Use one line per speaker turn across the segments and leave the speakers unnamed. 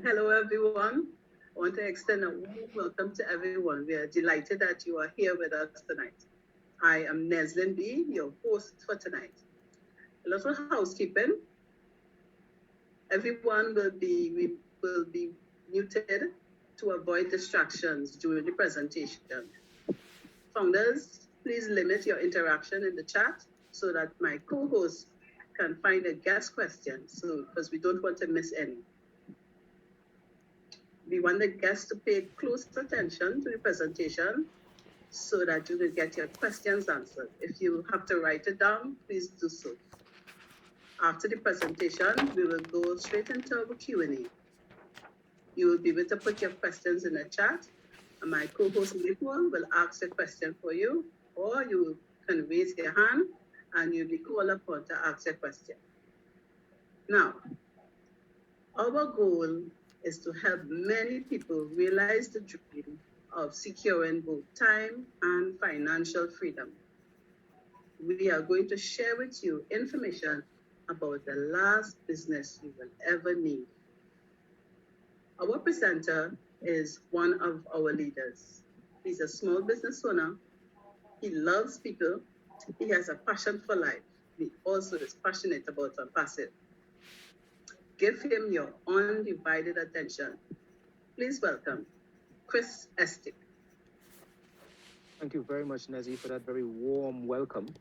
Hello, everyone. I want to extend a warm welcome to everyone. We are delighted that you are here with us tonight. I am Neslin B, your host for tonight. A little housekeeping. Everyone will be muted to avoid distractions during the presentation. Founders, please limit your interaction in the chat so that my co-host can find a guest question, because we don't want to miss any. We want the guests to pay close attention to the presentation so that you will get your questions answered. If you have to write it down, please do so. After the presentation, we will go straight into our Q&A. You will be able to put your questions in the chat, and my co-host Nicole will ask a question for you, or you can raise your hand and you'll be called upon to ask a question. Now, our goal is to help many people realize the dream of securing both time and financial freedom. We are going to share with you information about the last business you will ever need. Our presenter is one of our leaders. He's a small business owner. He loves people. He has a passion for life. He also is passionate about Onpassive. Give him your undivided attention. Please welcome Chris Estick.
Thank you very much, Nezzy, for that very warm welcome.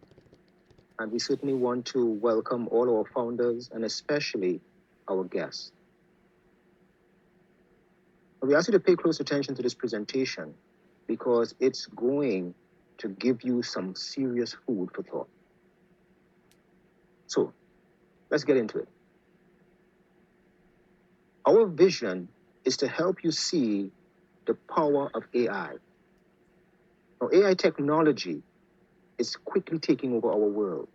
And we certainly want to welcome all our founders and especially our guests. We ask you to pay close attention to this presentation because it's going to give you some serious food for thought. So, let's get into it. Our vision is to help you see the power of AI. Now, AI technology is quickly taking over our world.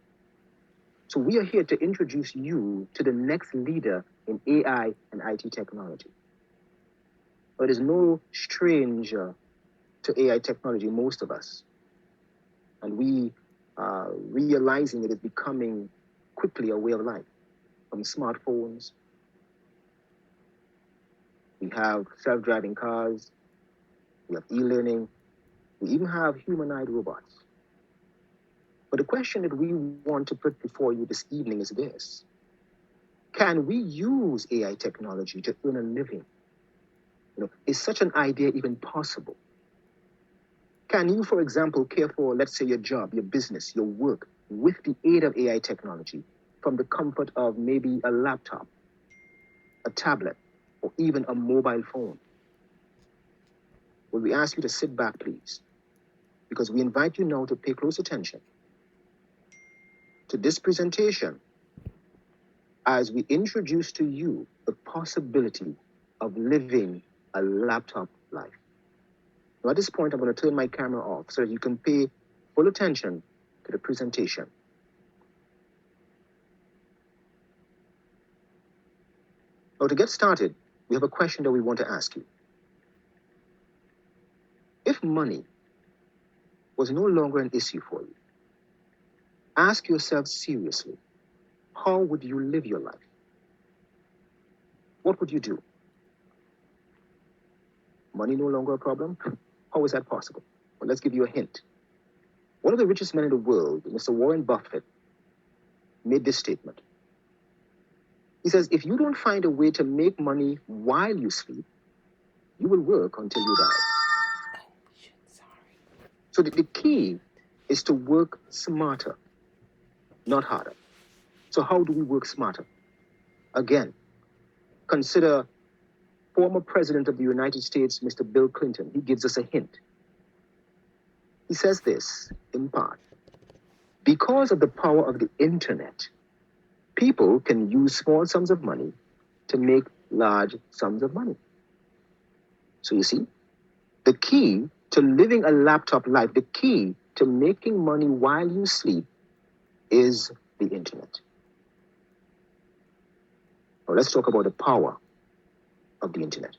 So we are here to introduce you to the next leader in AI and IT technology. But it is no stranger to AI technology, most of us. And we are realizing it is becoming quickly a way of life. From smartphones, we have self-driving cars, we have e-learning, we even have humanoid robots. But the question that we want to put before you this evening is this: can we use AI technology to earn a living? Is such an idea even possible? Can you, for example, care for, let's say, your job, your business, your work with the aid of AI technology from the comfort of maybe a laptop, a tablet, or even a mobile phone? Well, we ask you to sit back, please, because we invite you now to pay close attention to this presentation as we introduce to you the possibility of living a laptop life. Now, at this point, I'm going to turn my camera off so that you can pay full attention to the presentation. Now, to get started, we have a question that we want to ask you. If money was no longer an issue for you, ask yourself seriously, how would you live your life? What would you do? Money no longer a problem? How is that possible? Well, let's give you a hint. One of the richest men in the world, Mr. Warren Buffett, made this statement. He says, if you don't find a way to make money while you sleep, you will work until you die. So the key is to work smarter, not harder. So how do we work smarter? Again, consider former President of the United States, Mr. Bill Clinton. He gives us a hint. He says this, in part: because of the power of the internet, people can use small sums of money to make large sums of money. So you see, the key to living a laptop life, the key to making money while you sleep is the internet. Now let's talk about the power of the internet.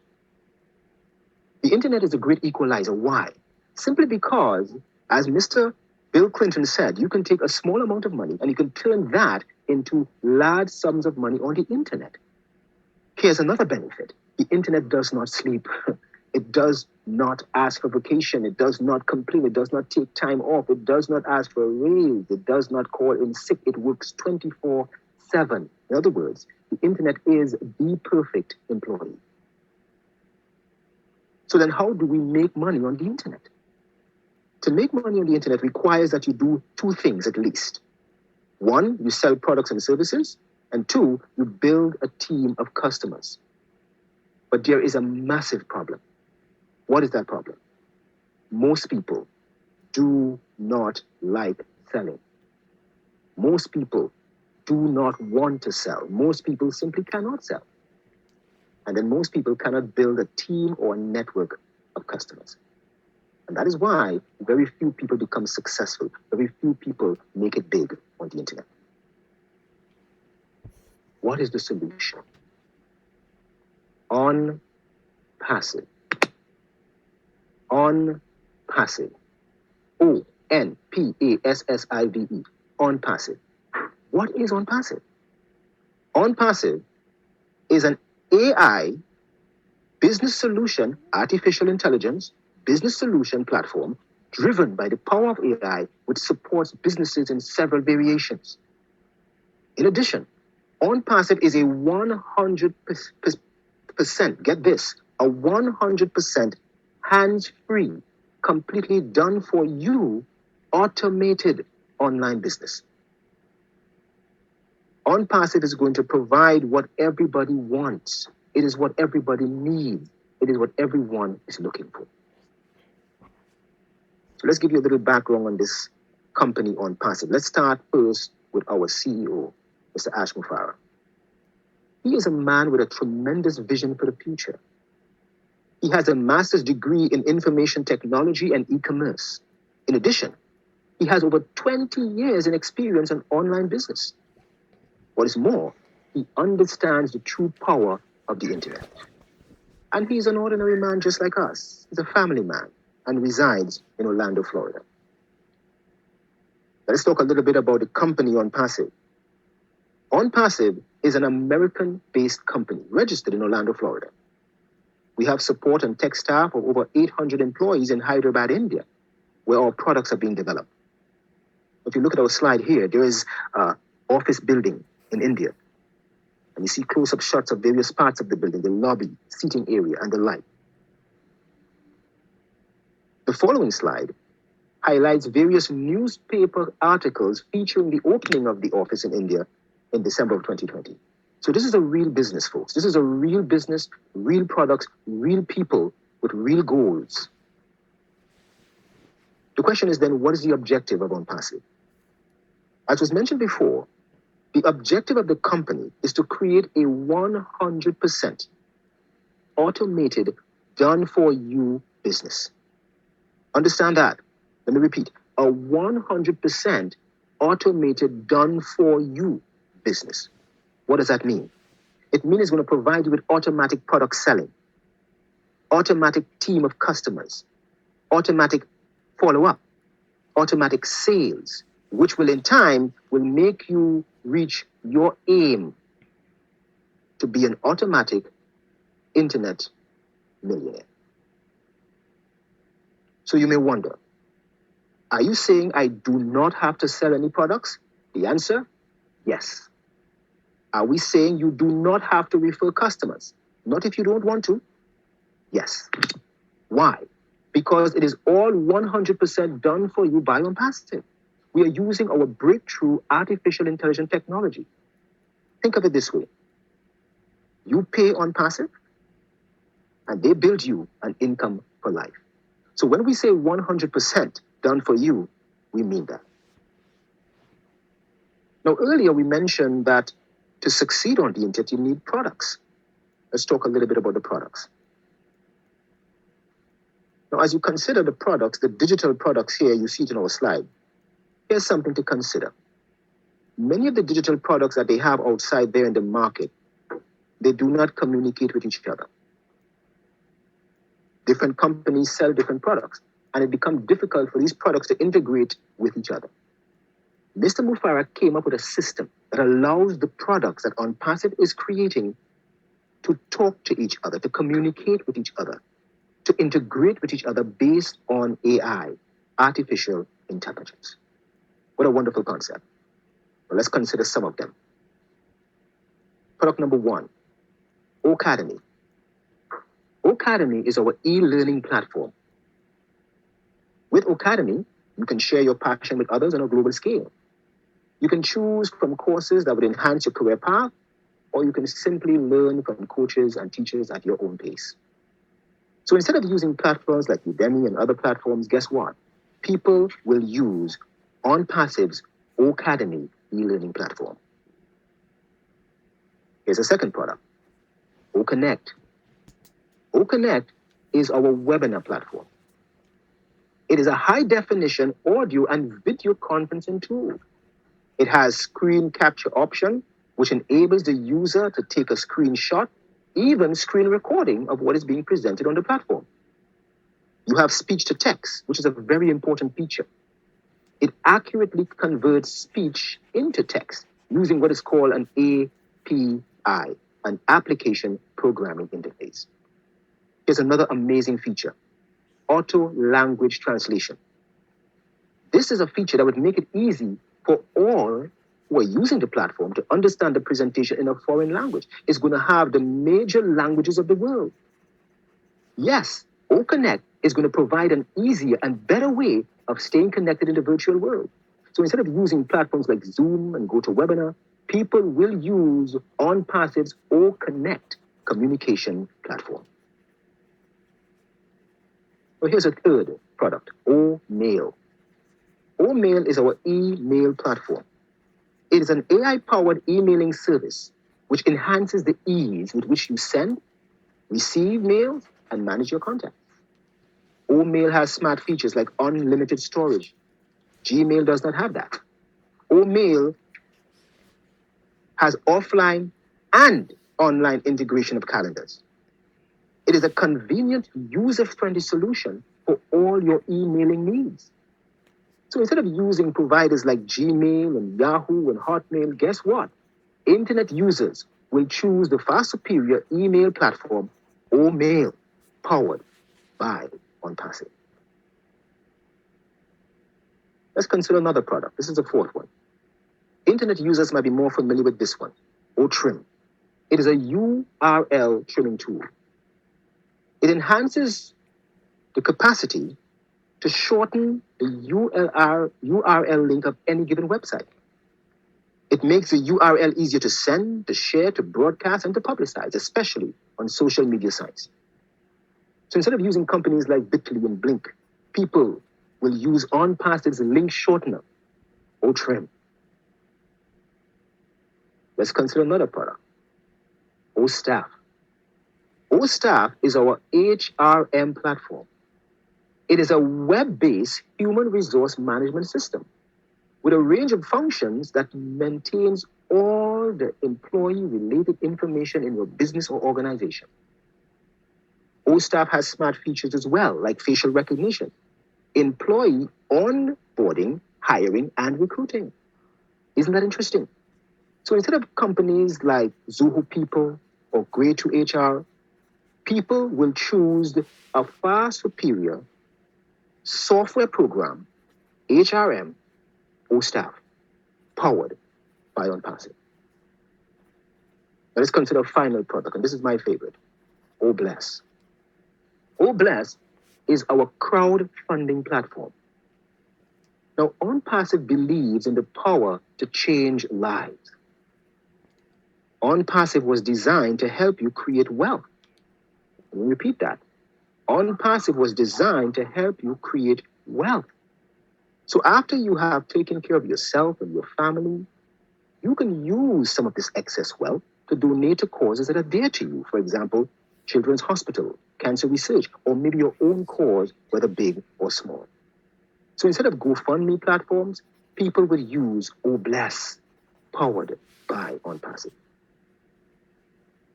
The internet is a great equalizer. Why? Simply because, as Mr. Bill Clinton said, you can take a small amount of money and you can turn that into large sums of money on the internet. Here's another benefit. The internet does not sleep. It does not ask for vacation. It does not complain. It does not take time off. It does not ask for a raise. It does not call in sick. It works 24/7. In other words, the internet is the perfect employee. So then how do we make money on the internet? To make money on the internet requires that you do two things at least. One, you sell products and services. And two, you build a team of customers. But there is a massive problem. What is that problem? Most people do not like selling. Most people do not want to sell. Most people simply cannot sell. And then most people cannot build a team or a network of customers. And that is why very few people become successful. Very few people make it big on the internet. What is the solution? ONPASSIVE. ONPASSIVE. ONPASSIVE. ONPASSIVE. What is ONPASSIVE? ONPASSIVE is an AI business solution, artificial intelligence, business solution platform driven by the power of AI, which supports businesses in several variations. In addition, ONPASSIVE is a 100%, get this, a 100% hands-free, completely done for you, automated online business. ONPASSIVE is going to provide what everybody wants. It is what everybody needs. It is what everyone is looking for. So let's give you a little background on this company, ONPASSIVE. Let's start first with our CEO, Mr. Ash Mufarah. He is a man with a tremendous vision for the future. He has a master's degree in information technology and e-commerce. In addition, he has over 20 years in experience in online business. What is more, he understands the true power of the internet. And he's an ordinary man just like us. He's a family man and resides in Orlando, Florida. Let's talk a little bit about the company ONPASSIVE. ONPASSIVE is an American-based company registered in Orlando, Florida. We have support and tech staff of over 800 employees in Hyderabad, India, where our products are being developed. If you look at our slide here, there is an office building in India. And you see close-up shots of various parts of the building, the lobby, seating area, and the like. The following slide highlights various newspaper articles featuring the opening of the office in India in December of 2020. So this is a real business, folks. This is a real business, real products, real people with real goals. The question is then, what is the objective of ONPASSIVE? As was mentioned before, the objective of the company is to create a 100% automated, done-for-you business. Understand that. Let me repeat. A 100% automated, done-for-you business. What does that mean? It means it's going to provide you with automatic product selling, automatic team of customers, automatic follow-up, automatic sales, which will in time will make you reach your aim to be an automatic internet millionaire. So you may wonder, are you saying I do not have to sell any products? The answer, yes. Are we saying you do not have to refer customers? Not if you don't want to. Yes. Why? Because it is all 100% done for you by ONPASSIVE. We are using our breakthrough artificial intelligence technology. Think of it this way. You pay ONPASSIVE, and they build you an income for life. So when we say 100% done for you, we mean that. Now, earlier we mentioned that to succeed on the internet, you need products. Let's talk a little bit about the products. Now, as you consider the products, the digital products here, you see it in our slide, here's something to consider. Many of the digital products that they have outside there in the market, they do not communicate with each other. Different companies sell different products, and it becomes difficult for these products to integrate with each other. Mr. Mufarah came up with a system that allows the products that ONPASSIVE is creating to talk to each other, to communicate with each other, to integrate with each other based on AI, artificial intelligence. What a wonderful concept. Well, let's consider some of them. Product number 1, Academy. Academy is our e-learning platform. With Academy, you can share your passion with others on a global scale. You can choose from courses that would enhance your career path, or you can simply learn from coaches and teachers at your own pace. So instead of using platforms like Udemy and other platforms, guess what? People will use OnPassive's Academy e-learning platform. Here's a second product, OConnect. OConnect is our webinar platform. It is a high-definition audio and video conferencing tool. It has screen capture option, which enables the user to take a screenshot, even screen recording of what is being presented on the platform. You have speech to text, which is a very important feature. It accurately converts speech into text using what is called an API, an application programming interface. Here's another amazing feature, auto language translation. This is a feature that would make it easy for all who are using the platform to understand the presentation in a foreign language. It's going to have the major languages of the world. Yes, OConnect is going to provide an easier and better way of staying connected in the virtual world. So instead of using platforms like Zoom and GoToWebinar, people will use OnPassive's OConnect communication platform. Well, here's a third product, OMail. OMail is our email platform. It is an AI-powered emailing service which enhances the ease with which you send, receive mails, and manage your contacts. OMail has smart features like unlimited storage. Gmail does not have that. OMail has offline and online integration of calendars. It is a convenient, user-friendly solution for all your emailing needs. So instead of using providers like Gmail and Yahoo and Hotmail, guess what? Internet users will choose the far superior email platform, OMail, powered by OnPassive. Let's consider another product. This is the fourth one. Internet users might be more familiar with this one, OTrim. It is a URL trimming tool. It enhances the capacity to shorten the URL link of any given website. It makes the URL easier to send, to share, to broadcast, and to publicize, especially on social media sites. So instead of using companies like Bitly and Blink, people will use OnPassive's link shortener, OTrim. Let's consider another product, OStaff. OStaff is our HRM platform. It is a web-based human resource management system with a range of functions that maintains all the employee-related information in your business or organization. OStaff has smart features as well, like facial recognition, employee onboarding, hiring, and recruiting. Isn't that interesting? So instead of companies like Zoho People or Grade2HR, people will choose a far superior software program, HRM, OStaff, powered by OnPassive. Now let's consider a final product, and this is my favorite, OBless. OBless is our crowdfunding platform. Now, OnPassive believes in the power to change lives. OnPassive was designed to help you create wealth. Let me repeat that. OnPassive was designed to help you create wealth. So after you have taken care of yourself and your family, you can use some of this excess wealth to donate to causes that are dear to you. For example, Children's Hospital, cancer research, or maybe your own cause, whether big or small. So instead of GoFundMe platforms, people will use OBless, powered by OnPassive.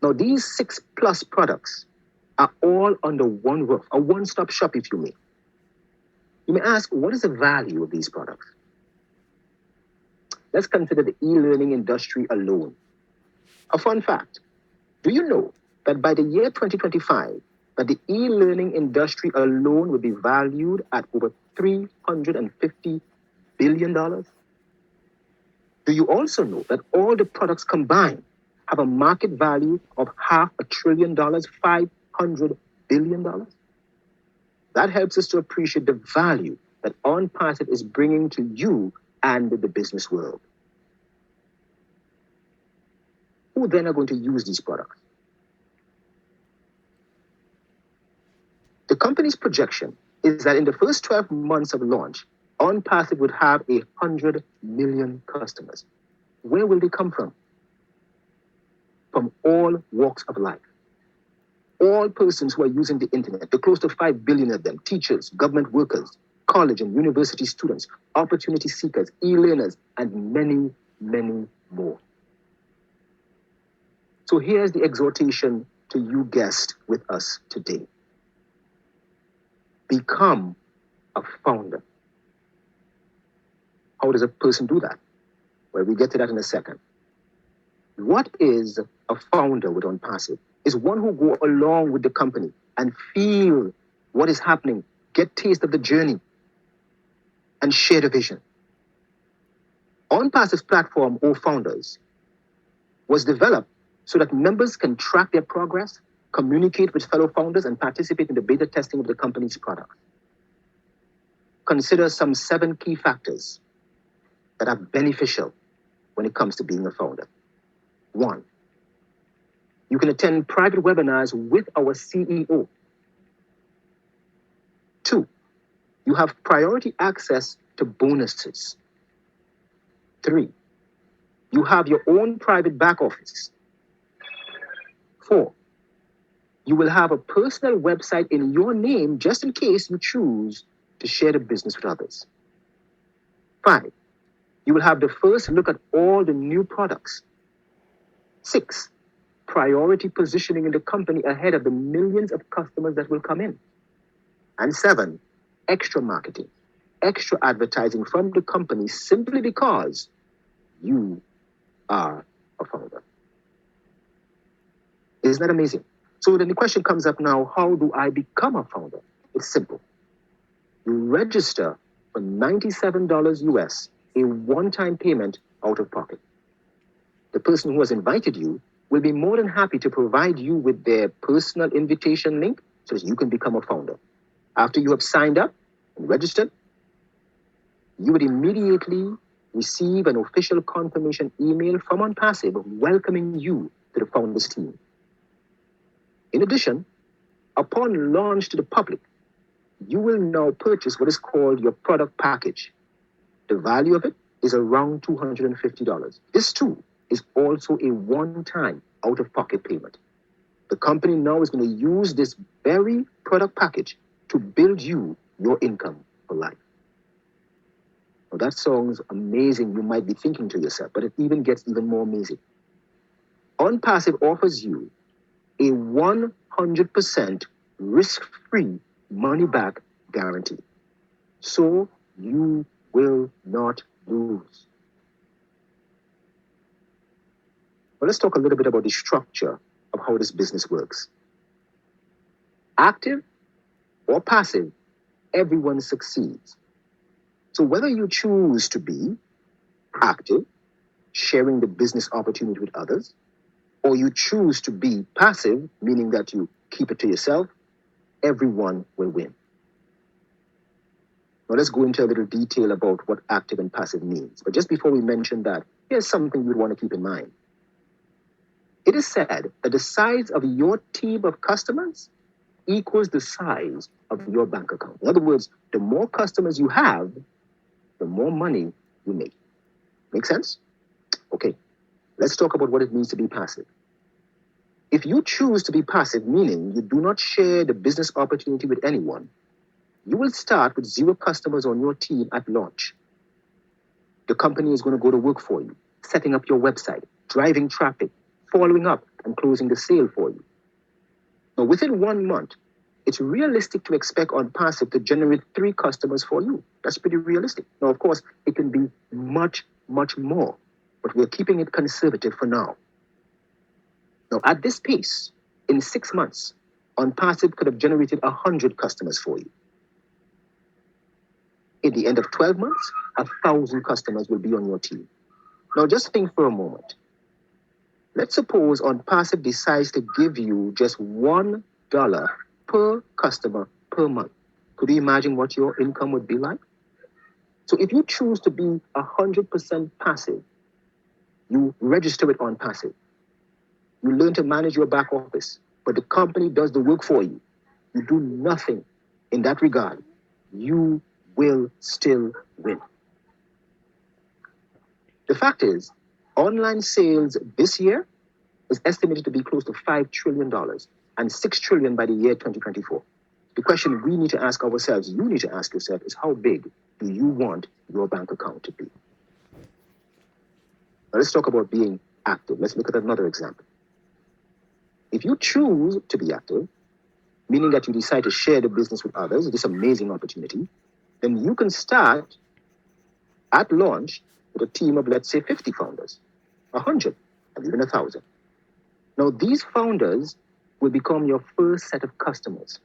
Now, these 6+ products are all under one roof, a one-stop shop, if you may. You may ask, what is the value of these products? Let's consider the e-learning industry alone. A fun fact, do you know that by the year 2025, that the e-learning industry alone will be valued at over $350 billion? Do you also know that all the products combined have a market value of $500 billion, $500 billion? That helps us to appreciate the value that OnPassive is bringing to you and the business world. Who then are going to use these products? The company's projection is that in the first 12 months of launch, OnPassive would have 100 million customers. Where will they come from? From all walks of life. All persons who are using the internet, the close to 5 billion of them, teachers, government workers, college and university students, opportunity seekers, e-learners, and many, many more. So here's the exhortation to you guests with us today. Become a founder. How does a person do that? Well, we get to that in a second. What is a founder with OnPassive? Is one who go along with the company and feel what is happening, get taste of the journey, and share the vision. OnPassive's platform, O Founders, was developed so that members can track their progress, communicate with fellow founders, and participate in the beta testing of the company's products. Consider some 7 key factors that are beneficial when it comes to being a founder. 1, you can attend private webinars with our CEO. 2, you have priority access to bonuses. 3, you have your own private back office. 4, you will have a personal website in your name just in case you choose to share the business with others. 5, you will have the first look at all the new products. 6, priority positioning in the company ahead of the millions of customers that will come in. And 7, extra marketing, extra advertising from the company simply because you are a founder. Isn't that amazing? So then the question comes up now, how do I become a founder? It's simple. You register for $97 US, a one-time payment out of pocket. The person who has invited you will be more than happy to provide you with their personal invitation link so that you can become a founder. After you have signed up and registered, you would immediately receive an official confirmation email from OnPassive welcoming you to the founders team. In addition, upon launch to the public, you will now purchase what is called your product package. The value of it is around $250. This too is also a one-time out-of-pocket payment. The company now is going to use this very product package to build you your income for life. Now that sounds amazing, you might be thinking to yourself, but it even gets even more amazing. OnPassive offers you a 100% risk-free money-back guarantee. So you will not lose. Well, let's talk a little bit about the structure of how this business works. Active or passive, everyone succeeds. So whether you choose to be active, sharing the business opportunity with others, or you choose to be passive, meaning that you keep it to yourself, everyone will win. Now let's go into a little detail about what active and passive means. But just before we mention that, here's something you'd want to keep in mind. It is said that the size of your team of customers equals the size of your bank account. In other words, the more customers you have, the more money you make. Make sense? Okay, let's talk about what it means to be passive. If you choose to be passive, meaning you do not share the business opportunity with anyone, you will start with 0 customers on your team at launch. The company is going to go to work for you, setting up your website, driving traffic, following up, and closing the sale for you. Now, within 1 month, it's realistic to expect OnPassive to generate 3 customers for you. That's pretty realistic. Now, of course, it can be much, much more, but we're keeping it conservative for now. Now, at this pace, In 6 months, OnPassive could have generated 100 customers for you. At the end of 12 months, 1,000 customers will be on your team. Now just think for a moment. Let's suppose OnPassive decides to give you just $1 per customer per month. Could you imagine what your income would be like? So if you choose to be 100% passive, you register it OnPassive. You learn to manage your back office, but the company does the work for you. You do nothing in that regard. You will still win. The fact is, online sales this year is estimated to be close to $5 trillion and $6 trillion by the year 2024. The question we need to ask ourselves, you need to ask yourself, is how big do you want your bank account to be? Now let's talk about being active. Let's look at another example. If you choose to be active, meaning that you decide to share the business with others, this amazing opportunity, then you can start at launch with a team of, let's say, 50 founders, 100, and even 1,000. Now, these founders will become your first set of customers.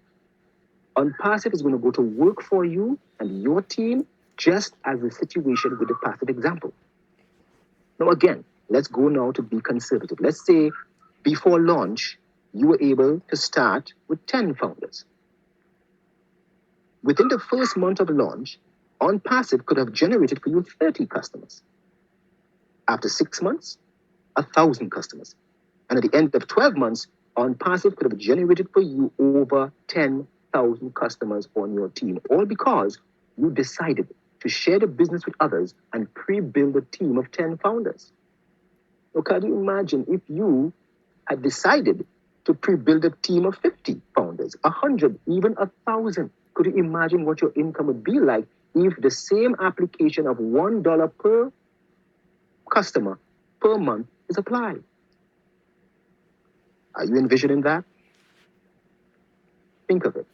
OnPassive is going to go to work for you and your team, just as the situation with the passive example. Now, again, let's go now to be conservative. Let's say before launch, you were able to start with 10 founders. Within the first month of launch, OnPassive could have generated for you 30 customers. After 6 months, 1,000 customers. And at the end of 12 months, OnPassive could have generated for you over 10,000 customers on your team, all because you decided to share the business with others and pre-build a team of 10 founders. Now, can you imagine if you had decided to pre-build a team of 50 founders, 100, even 1,000? Could you imagine what your income would be like if the same application of $1 per customer per month is applied? Are you envisioning that? Think of it.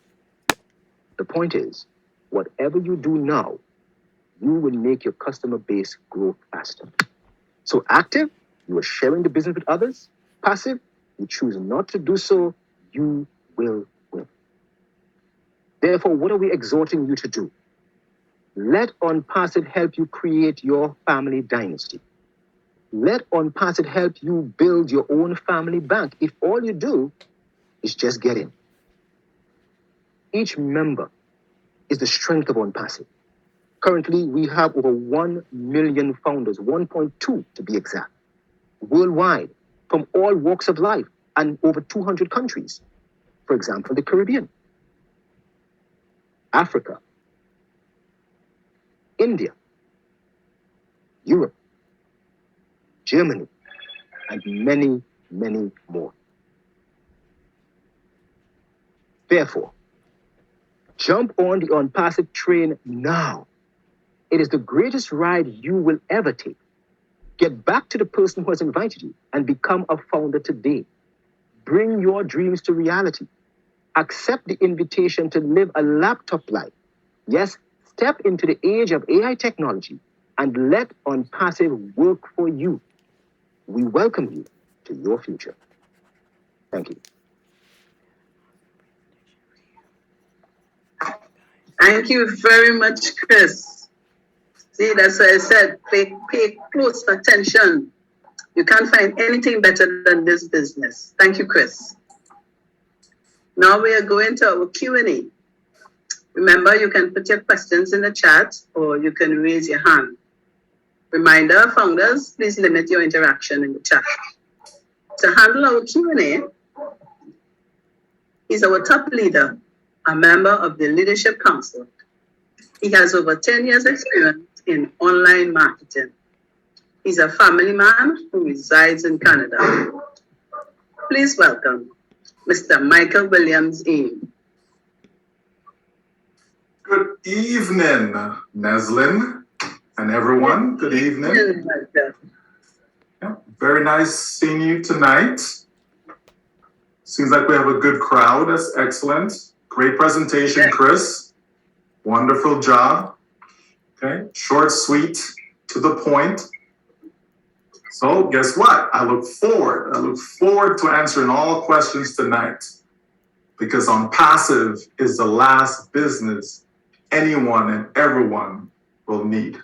The point is, whatever you do now, you will make your customer base grow faster. So active, you are sharing the business with others. Passive, you choose not to do so, you will win. Therefore, what are we exhorting you to do? Let OnPassive help you create your family dynasty. Let OnPassive help you build your own family bank if all you do is just get in. Each member is the strength of OnPassive. Currently, we have over 1 million founders, 1.2 to be exact, worldwide, from all walks of life and over 200 countries. For example, the Caribbean, Africa, India, Europe, Germany, and many, many more. Therefore, jump on the OnPassive train now. It is the greatest ride you will ever take. Get back to the person who has invited you and become a founder today. Bring your dreams to reality. Accept the invitation to live a laptop life. Yes, step into the age of AI technology and let OnPassive work for you. We welcome you to your future. Thank you.
Thank you very much, Chris. See, that's why I said, pay close attention. You can't find anything better than this business. Thank you, Chris. Now we are going to our Q&A. Remember, you can put your questions in the chat or you can raise your hand. Reminder, founders, please limit your interaction in the chat. To handle our Q&A, he's our top leader, a member of the Leadership Council. He has over 10 years experience in online marketing. He's a family man who resides in Canada. Please welcome Mr. Michael Williams-Aim.
Good evening, Neslin and everyone. Good evening. Yeah, very nice seeing you tonight. Seems like we have a good crowd. That's excellent. Great presentation, Chris. Wonderful job. Okay, short, sweet, to the point. So guess what? I look forward to answering all questions tonight, because ONPASSIVE is the last business anyone and everyone will need.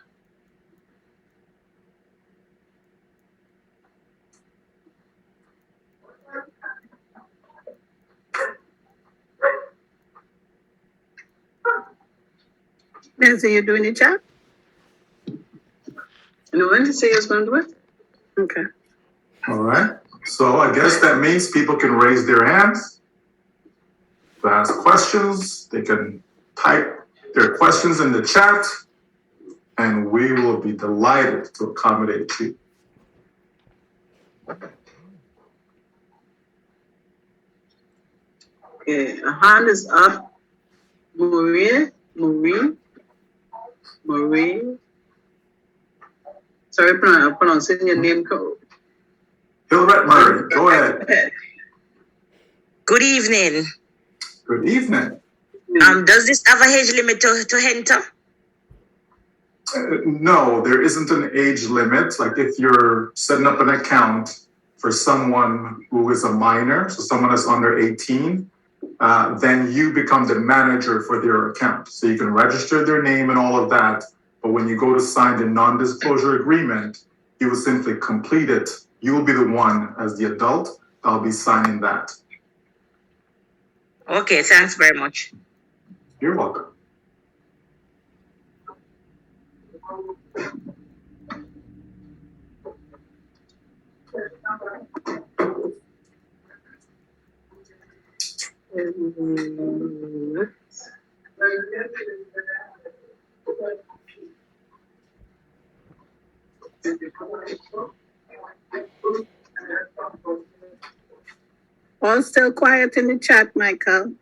Nancy, you doing the chat? No one to say you're going to do it? Okay.
All right. So I guess that means people can raise their hands to ask questions. They can type their questions in the chat, and we will be delighted to accommodate you.
Okay, a hand is up. Marie. Sorry, I'm pronouncing your name code.
Hillret Murray, go ahead.
Good evening.
Good evening.
Does this have a age limit to enter?
No, there isn't an age limit. Like if you're setting up an account for someone who is a minor, so someone that's under 18, then you become the manager for their account. So you can register their name and all of that. But when you go to sign the non-disclosure agreement, you will simply complete it. You will be the one as the adult. I'll be signing that.
Okay, thanks very much.
You're welcome.
All still quiet in the chat, Michael.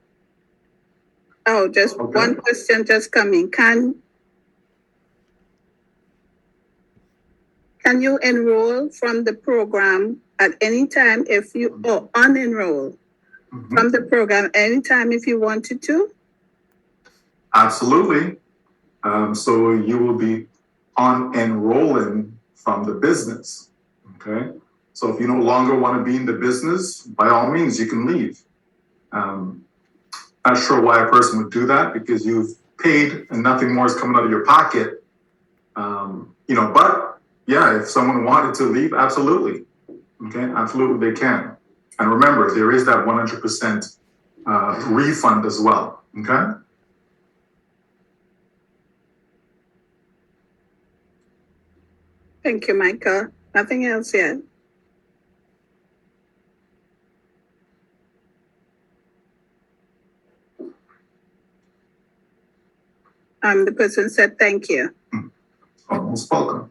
Oh, just
Okay.
one question just coming. Can you enroll from the program at any time if you, or unenroll from the program anytime if you wanted to?
Absolutely. So you will be unenrolling from the business. Okay. So if you no longer want to be in the business, by all means, you can leave. Not sure why a person would do that, because you've paid and nothing more is coming out of your pocket. But yeah, if someone wanted to leave, absolutely. Okay, absolutely they can. And remember, there is that 100% refund as well. Okay.
Thank you, Michael. Nothing else yet. The person said thank you.
Most welcome.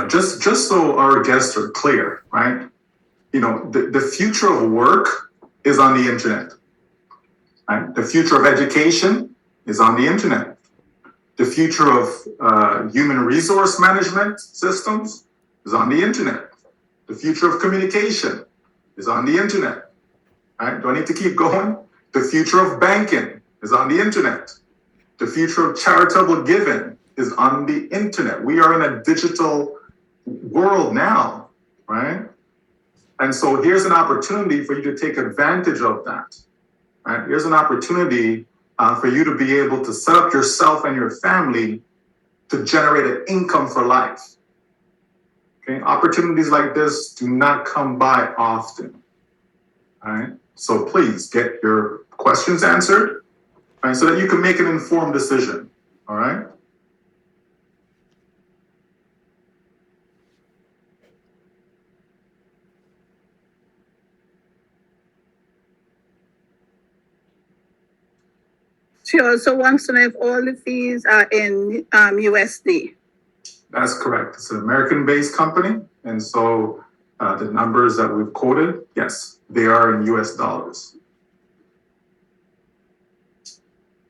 Just so our guests are clear, right? The future of work is on the internet. Right? The future of education is on the internet. The future of human resource management systems is on the internet. The future of communication is on the internet. Right? Do I need to keep going? The future of banking is on the internet. The future of charitable giving is on the internet. We are in a digital world now, right? And so here's an opportunity for you to take advantage of that. Right? Here's an opportunity for you to be able to set up yourself and your family to generate an income for life. Okay? Opportunities like this do not come by often. All right? So please get your questions answered, right, so that you can make an informed decision. All right?
She also wants to know if all the fees are in USD.
That's correct. It's an American-based company, and so the numbers that we've quoted, yes, they are in US dollars.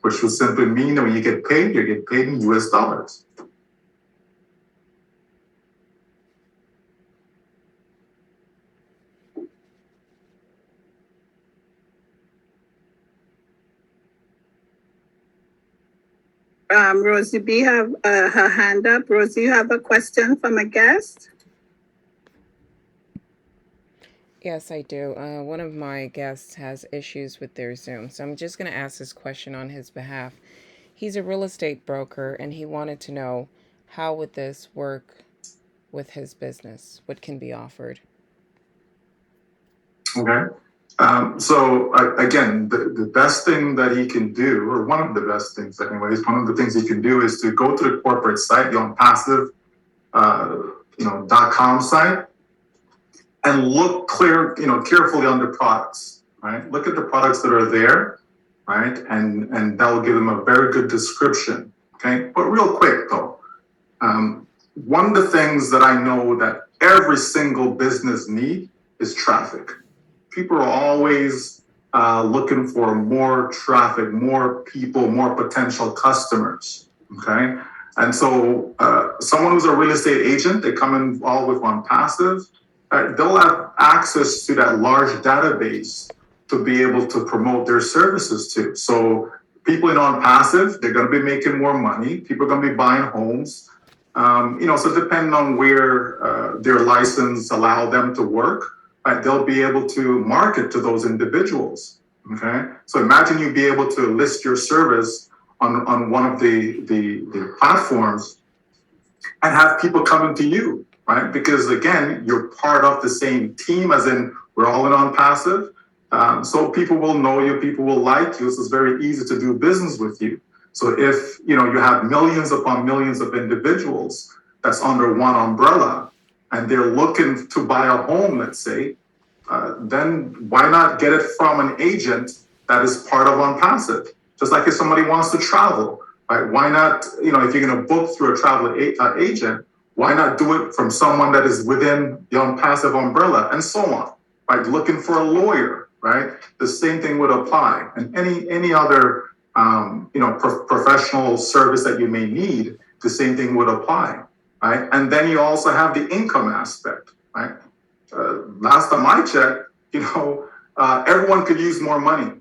Which will simply mean that when you get paid, you get paid in US dollars.
Rosie B have her hand up. Rosie, you have a question from a guest?
Yes, I do. One of my guests has issues with their Zoom, so I'm just going to ask this question on his behalf. He's a real estate broker, and he wanted to know how would this work with his business? What can be offered?
Okay. Again, the best thing that he can do, or one of the best things anyways, one of the things he can do is to go to the corporate site, the ONPASSIVE.com site, and look carefully on the products, right? Look at the products that are there, right? And that will give them a very good description, okay? But real quick though, one of the things that I know that every single business need is traffic. People are always looking for more traffic, more people, more potential customers, okay? And so someone who's a real estate agent, they come involved with ONPASSIVE, they'll have access to that large database to be able to promote their services to. So people in ONPASSIVE, they're going to be making more money. People are going to be buying homes. So depending on where their license allow them to work, they'll be able to market to those individuals. Okay, so imagine you be able to list your service on one of the platforms and have people coming to you, right? Because again, you're part of the same team, as in we're all in ONPASSIVE. So people will know you, people will like you. So it's very easy to do business with you. So if you have millions upon millions of individuals that's under one umbrella, and they're looking to buy a home, let's say, then why not get it from an agent that is part of ONPASSIVE? Just like if somebody wants to travel, right? Why not, if you're going to book through a travel agent, why not do it from someone that is within the ONPASSIVE umbrella, and so on, right? Looking for a lawyer, right? The same thing would apply. And any other, professional service that you may need, the same thing would apply. Right? And then you also have the income aspect, right? Last time I checked, everyone could use more money,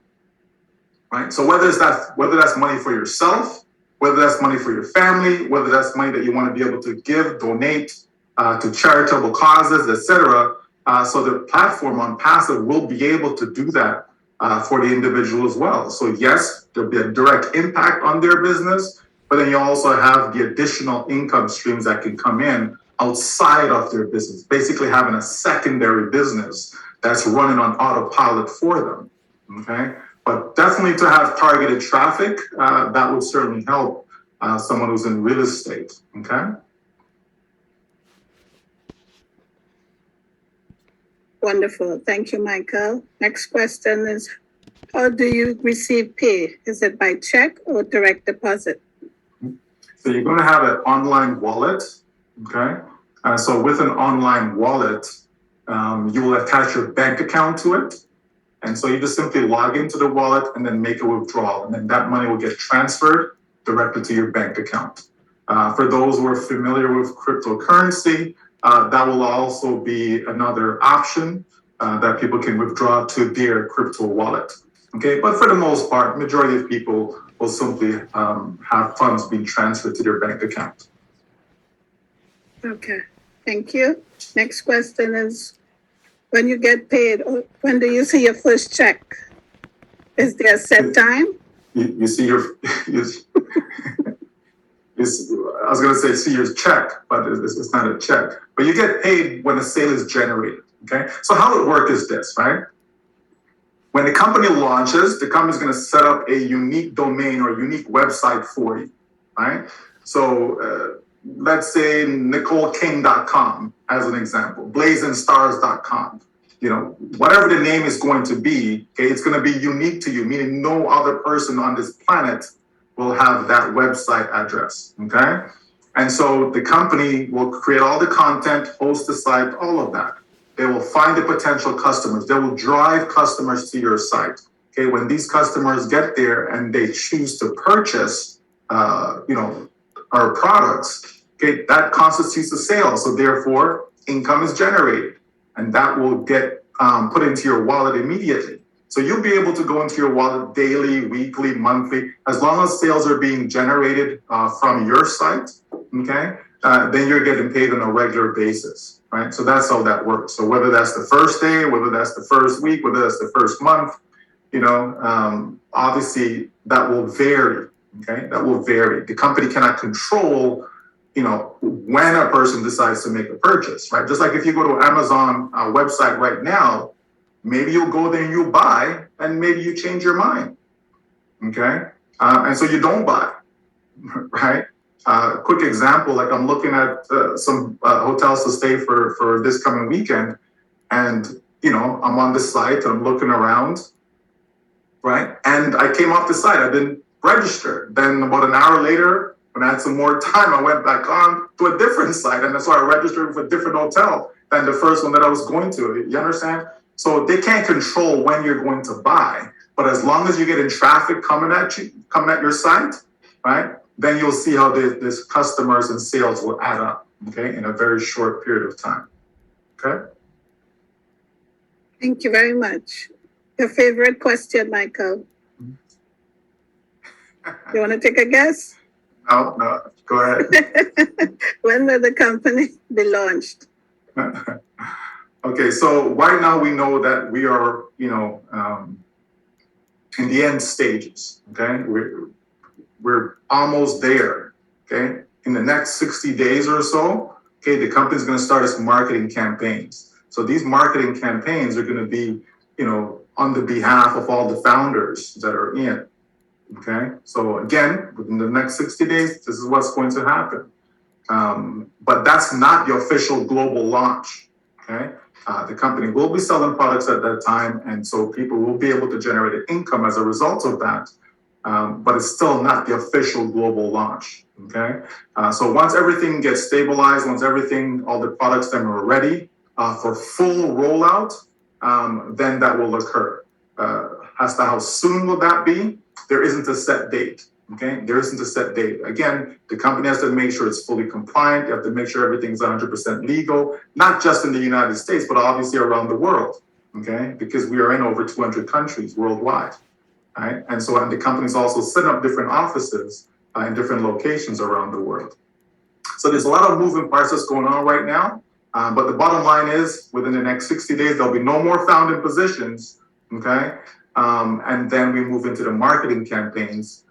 right? So whether that's money for yourself, whether that's money for your family, whether that's money that you want to be able to give, donate to charitable causes, etc. So the platform ONPASSIVE will be able to do that for the individual as well. So yes, there'll be a direct impact on their business, but then you also have the additional income streams that can come in outside of their business, basically having a secondary business that's running on autopilot for them, okay? But definitely to have targeted traffic, that would certainly help someone who's in real estate, okay?
Wonderful. Thank you, Michael. Next question is, how do you receive pay? Is it by check or direct deposit?
So you're going to have an online wallet, okay? So with an online wallet, you will attach your bank account to it. And so you just simply log into the wallet and then make a withdrawal. And then that money will get transferred directly to your bank account. For those who are familiar with cryptocurrency, that will also be another option that people can withdraw to their crypto wallet. Okay, but for the most part, majority of people will simply have funds being transferred to their bank account.
Okay, thank you. Next question is, when you get paid, when do you see your first check? Is there a set time?
You see I was going to say see your check, but it's not a check. But you get paid when a sale is generated, okay? So how it works is this, right? When the company launches, the company is going to set up a unique domain or unique website for you, right? So let's say NicoleKing.com as an example, BlazingStars.com. Whatever the name is going to be, okay, it's going to be unique to you, meaning no other person on this planet will have that website address, okay? And so the company will create all the content, host the site, all of that. They will find the potential customers. They will drive customers to your site. Okay, when these customers get there and they choose to purchase, our products, okay, that constitutes a sale. So therefore, income is generated, and that will get put into your wallet immediately. So you'll be able to go into your wallet daily, weekly, monthly, as long as sales are being generated from your site, okay? Then you're getting paid on a regular basis, right? So that's how that works. So whether that's the first day, whether that's the first week, whether that's the first month, obviously that will vary, okay? That will vary. The company cannot control, when a person decides to make a purchase, right? Just like if you go to Amazon website right now, maybe you'll go there and you'll buy, and maybe you change your mind, okay? And so you don't buy, right? Quick example, like I'm looking at some hotels to stay for this coming weekend, and I'm on the site and I'm looking around, right? And I came off the site, I didn't register. Then about an hour later, when I had some more time, I went back on to a different site, and so I registered for a different hotel than the first one that I was going to. You understand? So they can't control when you're going to buy, but as long as you're getting traffic coming at your site, right? Then you'll see how this customers and sales will add up, okay, in a very short period of time, okay?
Thank you very much. Your favorite question, Michael? You want to take a guess?
No, go ahead.
When will the company be launched?
Okay, so right now we know that we are, in the end stages, okay? We're almost there, okay? In the next 60 days or so, okay, the company's gonna start its marketing campaigns. So these marketing campaigns are gonna be, on the behalf of all the founders that are in, okay? So again, within the next 60 days, this is what's going to happen. But that's not the official global launch, okay? The company will be selling products at that time, and so people will be able to generate an income as a result of that. But it's still not the official global launch, okay? So once everything gets stabilized, once all the products then are ready for full rollout, then that will occur. As to how soon will that be, there isn't a set date, okay? There isn't a set date. Again, the company has to make sure it's fully compliant. You have to make sure everything's 100% legal, not just in the United States, but obviously around the world, okay? Because we are in over 200 countries worldwide. Right? And the company's also set up different offices in different locations around the world. So there's a lot of moving parts that's going on right now. But the bottom line is, within the next 60 days, there'll be no more founding positions, okay? And then we move into the marketing campaigns,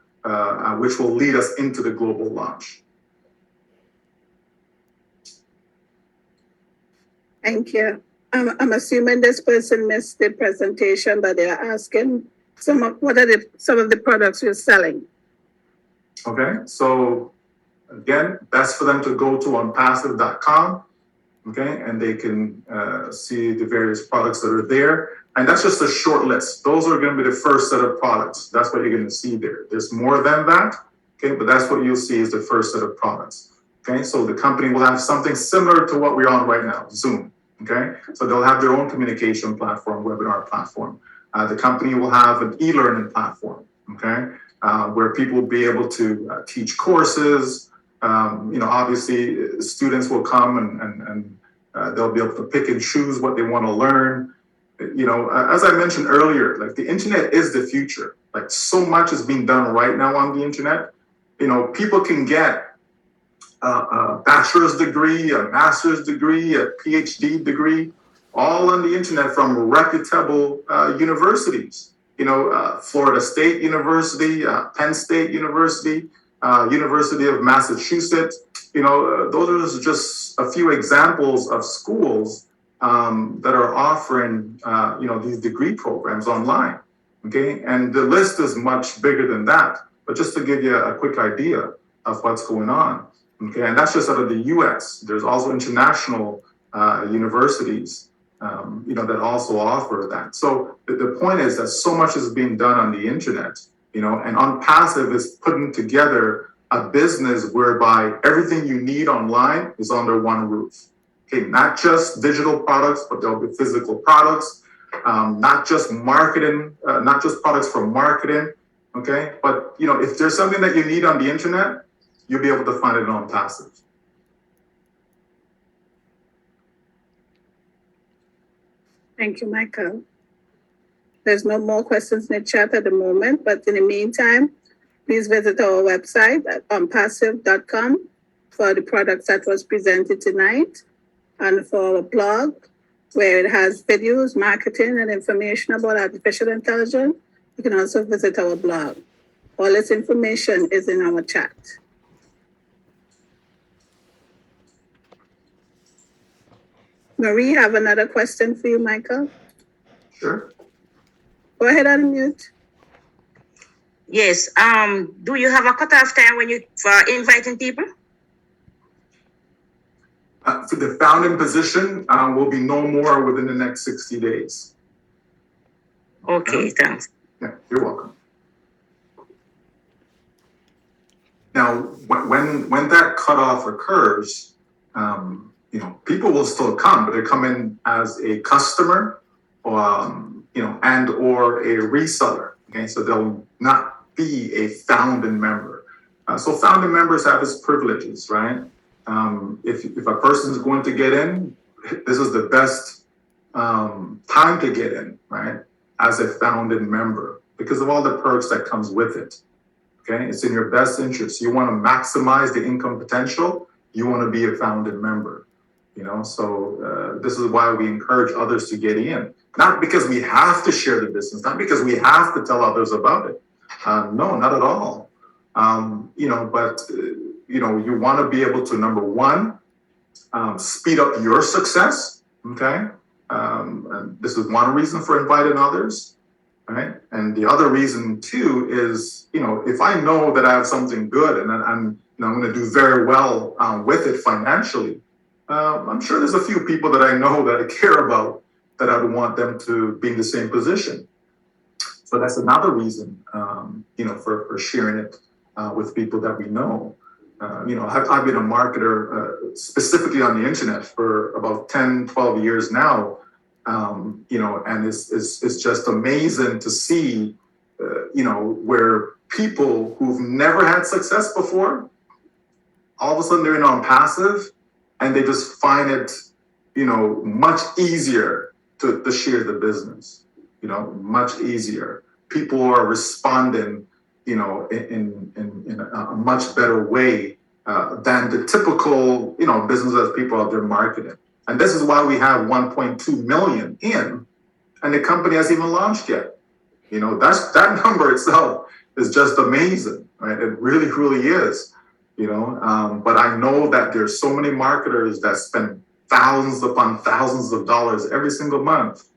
which will lead us into the global launch.
Thank you. I'm assuming this person missed the presentation, but they are asking some of the products you're selling.
Okay, so again, that's for them to go to onpassive.com, okay, and they can see the various products that are there. And that's just a short list. Those are going to be the first set of products. That's what you're going to see there. There's more than that, okay, but that's what you'll see is the first set of products. Okay, so the company will have something similar to what we're on right now, Zoom. Okay, so they'll have their own communication platform, webinar platform. The company will have an e-learning platform, okay, where people will be able to teach courses. Obviously, students will come and they'll be able to pick and choose what they want to learn. As I mentioned earlier, like the internet is the future. Like so much is being done right now on the internet. People can get a bachelor's degree, a master's degree, a PhD degree, all on the internet from reputable universities. Florida State University, Penn State University, University of Massachusetts. Those are just a few examples of schools that are offering, these degree programs online. Okay, and the list is much bigger than that. But just to give you a quick idea of what's going on. Okay, and that's just out of the U.S. There's also international universities. That also offer that. So the point is that so much is being done on the internet, and ONPASSIVE is putting together a business whereby everything you need online is under one roof. Okay, not just digital products, but there'll be physical products, not just marketing, not just products for marketing. Okay, but if there's something that you need on the internet, you'll be able to find it on ONPASSIVE.
Thank you, Michael. There's no more questions in the chat at the moment, but in the meantime, please visit our website at onpassive.com for the products that was presented tonight, and for our blog, where it has videos, marketing, and information about artificial intelligence. You can also visit our blog. All this information is in our chat. Marie, have another question for you, Michael.
Sure.
Go ahead and unmute.
Yes. Do you have a cutoff time when you for inviting people?
For the founding position, will be no more within the next 60 days.
Okay, thanks.
Yeah, you're welcome. Now, when that cutoff occurs, people will still come, but they come in as a customer, or and or a reseller. Okay, so they'll not be a founding member. So founding members have its privileges, right? If a person is going to get in, this is the best time to get in, right? As a founding member, because of all the perks that comes with it. Okay, it's in your best interest. You want to maximize the income potential. You want to be a founding member. So this is why we encourage others to get in. Not because we have to share the business, not because we have to tell others about it. No, not at all. But you want to be able to, number one, speed up your success. Okay, and this is one reason for inviting others. Right. And the other reason too is, if I know that I have something good and I'm going to do very well with it financially, I'm sure there's a few people that I know that I care about that I would want them to be in the same position. So that's another reason, for sharing it with people that we know. I've been a marketer specifically on the internet for about 10, 12 years now. And it's just amazing to see, where people who've never had success before, all of a sudden they're in ONPASSIVE, and they just find it, much easier to share the business, much easier. People are responding, in a much better way than the typical, business as people out there marketing. And this is why we have 1.2 million in, and the company hasn't even launched yet. That number itself is just amazing, right? It really, really is. But I know that there's so many marketers that spend thousands upon thousands of dollars every single month,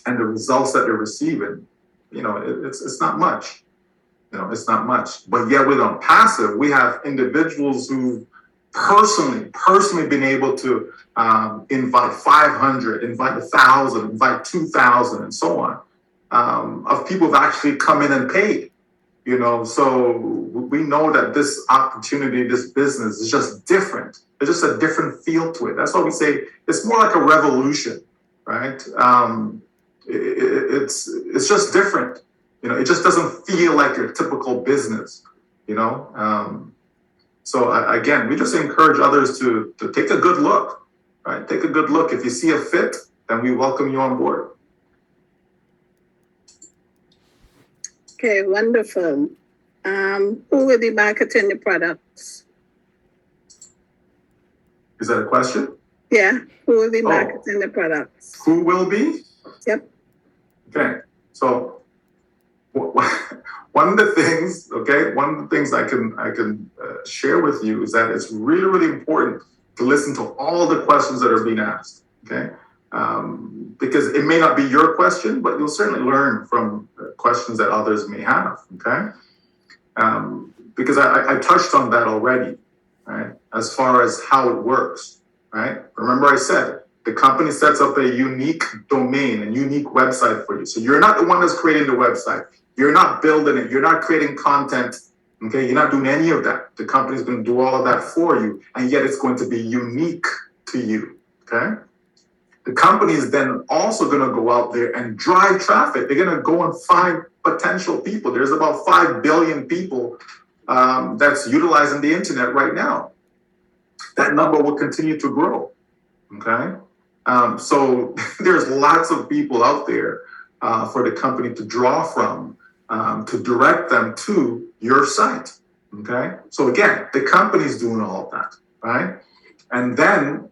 and the results that they're receiving, it's not much. It's not much. But yet with ONPASSIVE, we have individuals who personally been able to invite 500, invite 1,000, invite 2,000, and so on, of people who've actually come in and paid. So we know that this opportunity, this business is just different. There's just a different feel to it. That's why we say it's more like a revolution, right? It's just different. It just doesn't feel like your typical business, So again, we just encourage others to take a good look, right? Take a good look. If you see a fit, then we welcome you on board.
Okay, wonderful. Who will be marketing the products?
Is that a question?
Yeah, who will be marketing the products?
Who will be?
Yep.
Okay, so one of the things I can share with you is that it's really, really important to listen to all the questions that are being asked. Okay, because it may not be your question, but you'll certainly learn from questions that others may have. Okay, because I touched on that already, right? As far as how it works, right? Remember I said the company sets up a unique domain and unique website for you. So you're not the one that's creating the website. You're not building it. You're not creating content. Okay, you're not doing any of that. The company's going to do all of that for you, and yet it's going to be unique to you. Okay, the company is then also going to go out there and drive traffic. They're going to go and find potential people. There's about 5 billion people that's utilizing the internet right now. That number will continue to grow. Okay, so there's lots of people out there for the company to draw from to direct them to your site. Okay, so again, the company's doing all of that, right? And then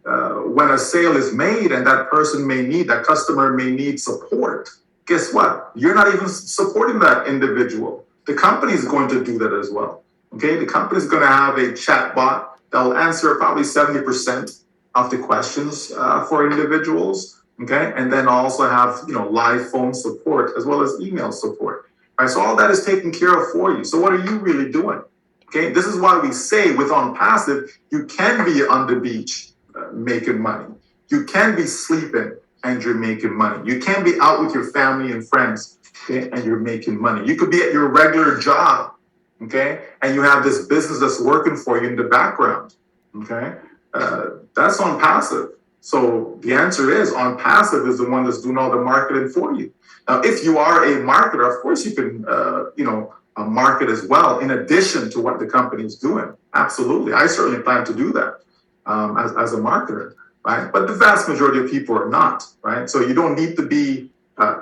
when a sale is made and that customer may need support, guess what? You're not even supporting that individual. The company is going to do that as well. Okay, the company is going to have a chat bot that will answer probably 70% of the questions for individuals. Okay, and then also have live phone support as well as email support. Right, so all that is taken care of for you. So what are you really doing? Okay, this is why we say with OnPassive, you can be on the beach making money. You can be sleeping and you're making money. You can be out with your family and friends, okay, and you're making money. You could be at your regular job, okay, and you have this business that's working for you in the background, okay. That's OnPassive. So the answer is OnPassive is the one that's doing all the marketing for you. Now, if you are a marketer, of course you can, market as well, in addition to what the company is doing. Absolutely. I certainly plan to do that as a marketer, right? But the vast majority of people are not, right? So you don't need to be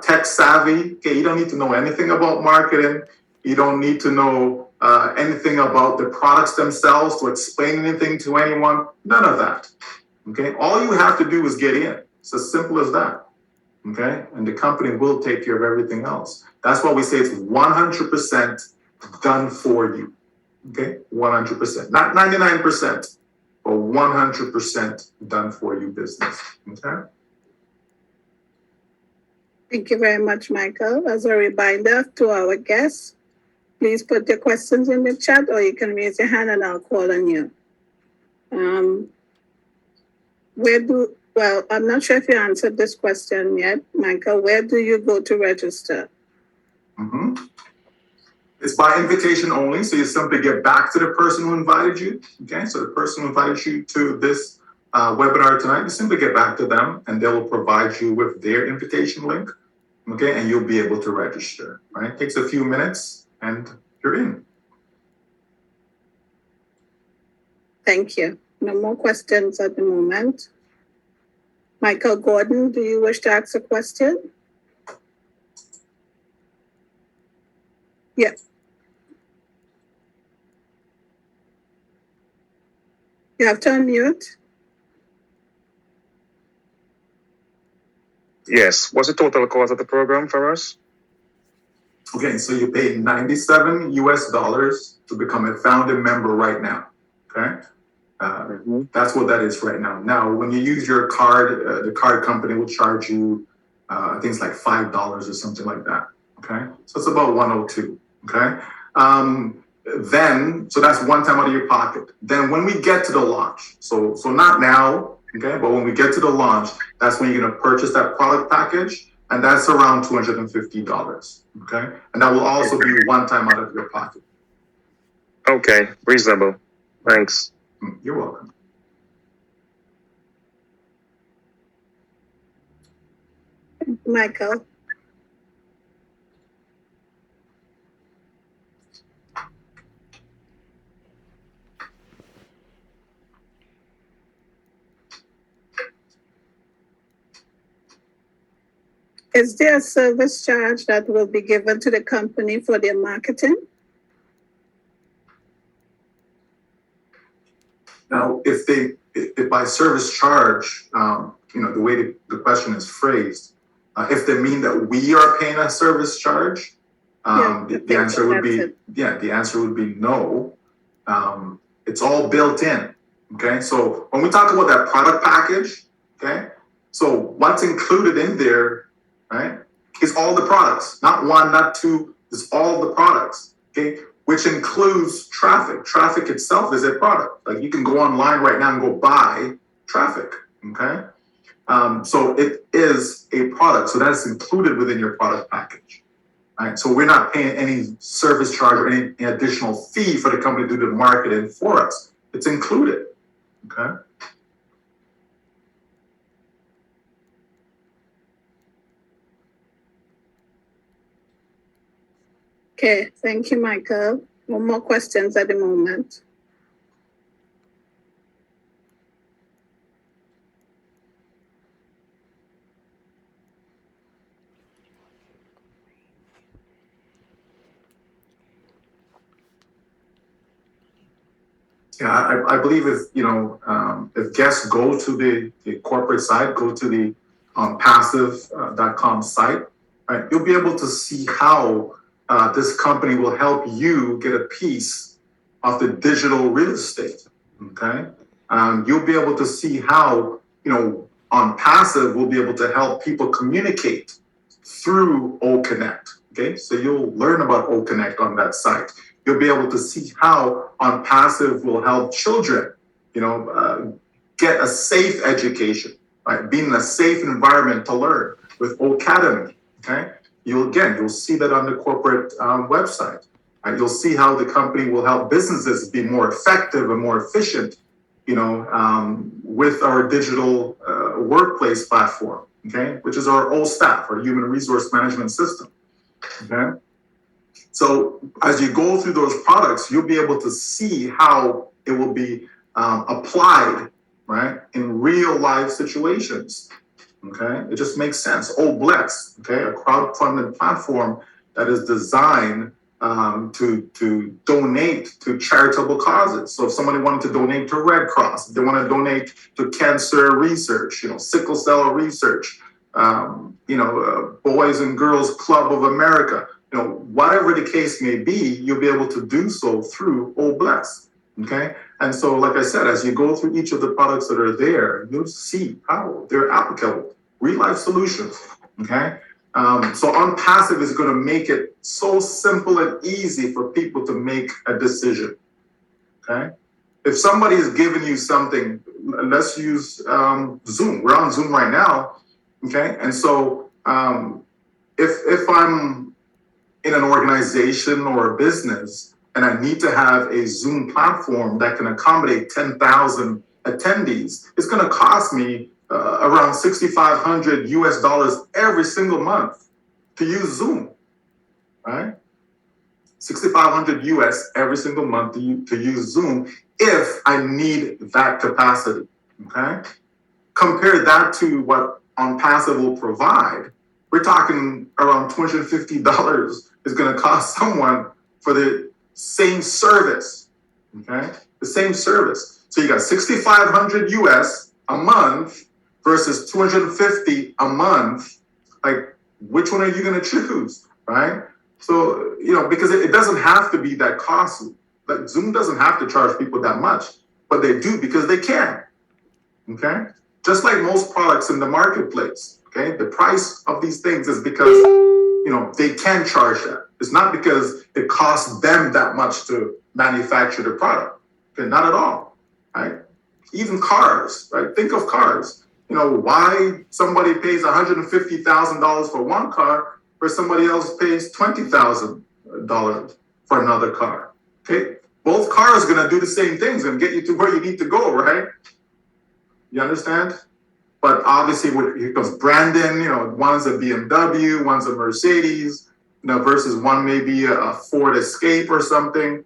tech savvy. Okay, you don't need to know anything about marketing. You don't need to know anything about the products themselves to explain anything to anyone. None of that. Okay, all you have to do is get in. It's as simple as that. Okay, and the company will take care of everything else. That's why we say it's 100% done for you. Okay, 100%, not 99%, but 100% done for you business. Okay.
Thank you very much, Michael. As a reminder to our guests, please put your questions in the chat or you can raise your hand and I'll call on you. Well, I'm not sure if you answered this question yet, Michael. Where do you go to register?
It's by invitation only, so you simply get back to the person who invited you. Okay, so the person who invited you to this webinar tonight, you simply get back to them and they will provide you with their invitation link. Okay, and you'll be able to register. Right, it takes a few minutes and you're in.
Thank you. No more questions at the moment. Michael Gordon, do you wish to ask a question? Yeah. You have to unmute.
Yes. What's the total cost of the program for us?
Okay, so you pay $97 US to become a founding member right now. Okay. That's what that is right now. Now, when you use your card, the card company will charge you, I think it's like $5 or something like that. Okay, so it's about $102. Okay, so that's one time out of your pocket. Then when we get to the launch, so not now, okay, but when we get to the launch, that's when you're gonna purchase that product package, and that's around $250. Okay, and that will also be one time out of your pocket.
Okay, reasonable. Thanks.
You're welcome.
Michael. Is there a service charge that will be given to the company for their marketing?
Now, if by service charge, the way the question is phrased, if they mean that we are paying a service charge, the answer would be the answer would be no. It's all built in. Okay, so when we talk about that product package, okay, so what's included in there, right, is all the products, not one, not two, it's all the products. Okay, which includes traffic. Traffic itself is a product. Like you can go online right now and go buy traffic. Okay, so it is a product. So that's included within your product package. Right? So we're not paying any service charge or any additional fee for the company to do the marketing for us. It's included. Okay.
Okay, thank you, Michael. No more questions at the moment.
Yeah, I believe if guests go to the corporate site, go to the passive.com site, right, you'll be able to see how this company will help you get a piece of the digital real estate. Okay, you'll be able to see how on Passive we'll be able to help people communicate through OConnect. Okay, so you'll learn about OConnect on that site. You'll be able to see how on Passive will help children, get a safe education, right? Being in a safe environment to learn with Academy. Okay, you'll see that on the corporate website. Right? You'll see how the company will help businesses be more effective and more efficient, with our digital workplace platform. Okay, which is our OSTAF, our human resource management system. Okay. So as you go through those products, you'll be able to see how it will be applied, right, in real life situations. Okay, it just makes sense. Bless, okay, a crowdfunded platform that is designed to donate to charitable causes. So if somebody wanted to donate to Red Cross, if they want to donate to cancer research, sickle cell research, Boys and Girls Club of America, whatever the case may be, you'll be able to do so through Bless. Okay. And so, like I said, as you go through each of the products that are there, you'll see how they're applicable, real life solutions. Okay. So Onpassive is going to make it so simple and easy for people to make a decision. Okay. If somebody is giving you something, let's use Zoom. We're on Zoom right now. Okay. And so if I'm in an organization or a business and I need to have a Zoom platform that can accommodate 10,000 attendees, it's going to cost me around $6,500 US every single month to use Zoom, right? 6,500 US every single month to use Zoom if I need that capacity, okay? Compare that to what Onpassive will provide. We're talking around $250 is going to cost someone for the same service, okay? The same service. So you got 6,500 US a month versus 250 a month. Like, which one are you going to choose, right? So, because it doesn't have to be that costly. Like, Zoom doesn't have to charge people that much, but they do because they can, okay? Just like most products in the marketplace, okay? The price of these things is because, they can charge that. It's not because it costs them that much to manufacture the product, okay? Not at all, right? Even cars, right? Think of cars. Why somebody pays $150,000 for one car where somebody else pays $20,000 for another car, okay? Both cars are going to do the same things and get you to where you need to go, right? You understand? But obviously, here comes Brandon, one's a BMW, one's a Mercedes, versus one maybe a Ford Escape or something,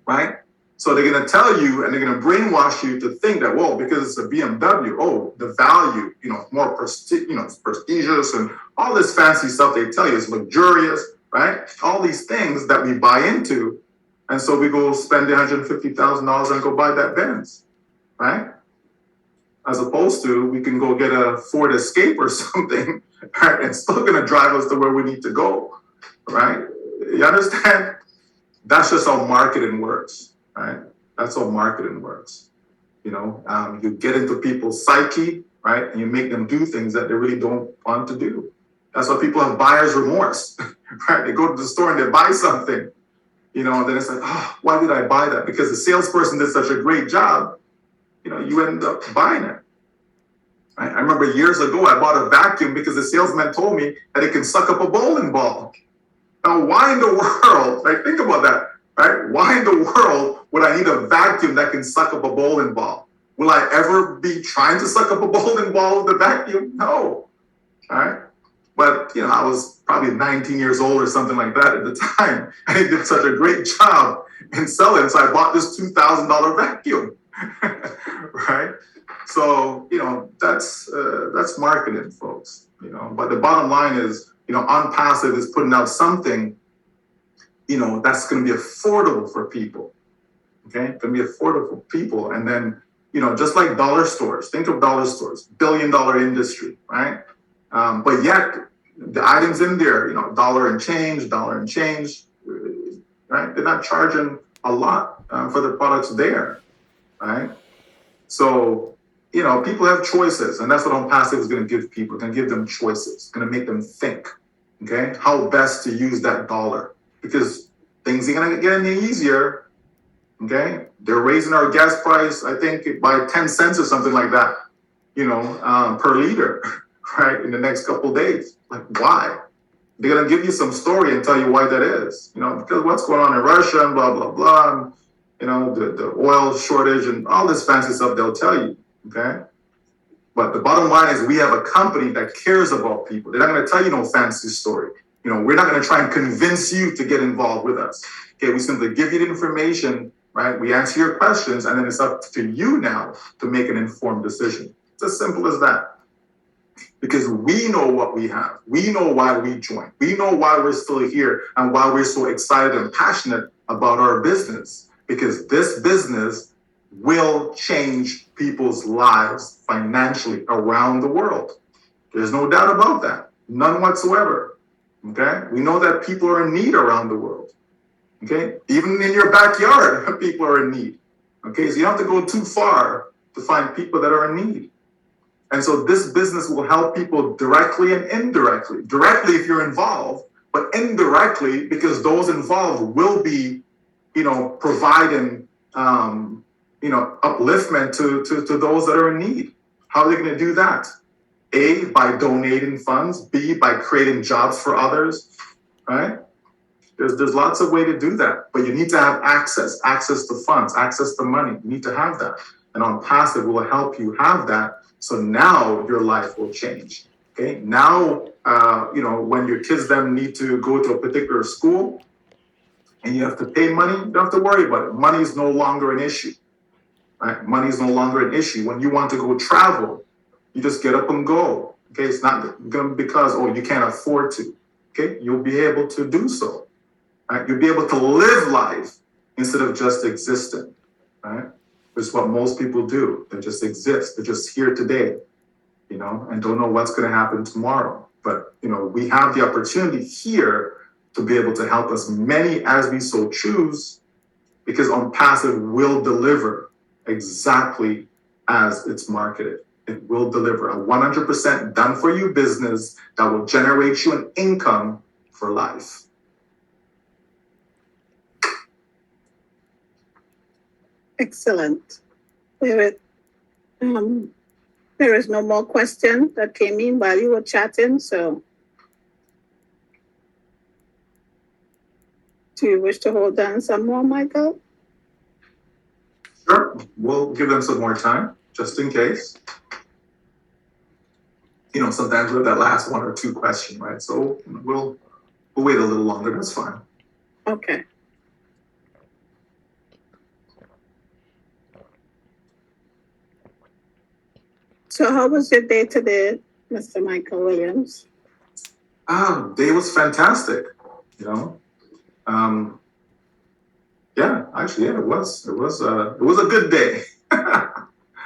right? So they're going to tell you and they're going to brainwash you to think that, because it's a BMW, the value, more prestigious and all this fancy stuff they tell you is luxurious, right? All these things that we buy into. And so we go spend $150,000 and go buy that Benz, right? As opposed to we can go get a Ford Escape or something, right? And still going to drive us to where we need to go, right? You understand? That's just how marketing works, right? That's how marketing works. You get into people's psyche, right? And you make them do things that they really don't want to do. That's why people have buyer's remorse, right? They go to the store and they buy something, and then it's like, why did I buy that? Because the salesperson did such a great job. You end up buying it. Right? I remember years ago, I bought a vacuum because the salesman told me that it can suck up a bowling ball. Now, why in the world, like, think about that, right? Why in the world would I need a vacuum that can suck up a bowling ball? Will I ever be trying to suck up a bowling ball with a vacuum? No, right? But, I was probably 19 years old or something like that at the time. And he did such a great job in selling. So I bought this $2,000 vacuum. Right? So, that's marketing, folks, but the bottom line is, Onpassive is putting out something, that's going to be affordable for people. Okay, can be affordable for people. And then, just like dollar stores, think of dollar stores, billion-dollar industry, right? But yet the items in there, dollar and change, right? They're not charging a lot for the products there, right? So, people have choices, and that's what ONPASSIVE is going to give people. It's going to give them choices. It's going to make them think, okay, how best to use that dollar, because things are going to get any easier, okay? They're raising our gas price, I think, by 10 cents or something like that, per liter, right, in the next couple of days. Like, why? They're going to give you some story and tell you why that is, because what's going on in Russia and blah, blah, blah, and, the oil shortage and all this fancy stuff they'll tell you, okay? But the bottom line is we have a company that cares about people. They're not going to tell you no fancy story. We're not going to try and convince you to get involved with us. Okay, we simply give you the information, right? We answer your questions, and then it's up to you now to make an informed decision. It's as simple as that. Because we know what we have. We know why we joined. We know why we're still here and why we're so excited and passionate about our business. Because this business will change people's lives financially around the world. There's no doubt about that. None whatsoever. Okay? We know that people are in need around the world. Okay? Even in your backyard, people are in need. Okay? So you don't have to go too far to find people that are in need. And so this business will help people directly and indirectly. Directly if you're involved, but indirectly because those involved will be, providing, upliftment to those that are in need. How are they going to do that? A, by donating funds. B, by creating jobs for others, right? There's lots of ways to do that, but you need to have access to funds, access to money. You need to have that. And ONPASSIVE will help you have that. So now your life will change. Okay. Now, when your kids then need to go to a particular school and you have to pay money, you don't have to worry about it. Money is no longer an issue. Right? Money is no longer an issue. When you want to go travel, you just get up and go. Okay. It's not going to be because, you can't afford to. Okay. You'll be able to do so. Right? You'll be able to live life instead of just existing. Right? Which is what most people do. They just exist. They're just here today, and don't know what's going to happen tomorrow. But, we have the opportunity here to be able to help as many as we so choose, because ONPASSIVE will deliver exactly as it's marketed. It will deliver a 100% done for you business that will generate you an income for life.
Excellent. There is no more question that came in while you were chatting, so do you wish to hold on some more, Michael?
Sure. We'll give them some more time, just in case. Sometimes we have that last one or two question, right? So we'll wait a little longer. That's fine.
Okay. So how was your day today, Mr. Michael Williams?
Day was fantastic, it was. It was a good day.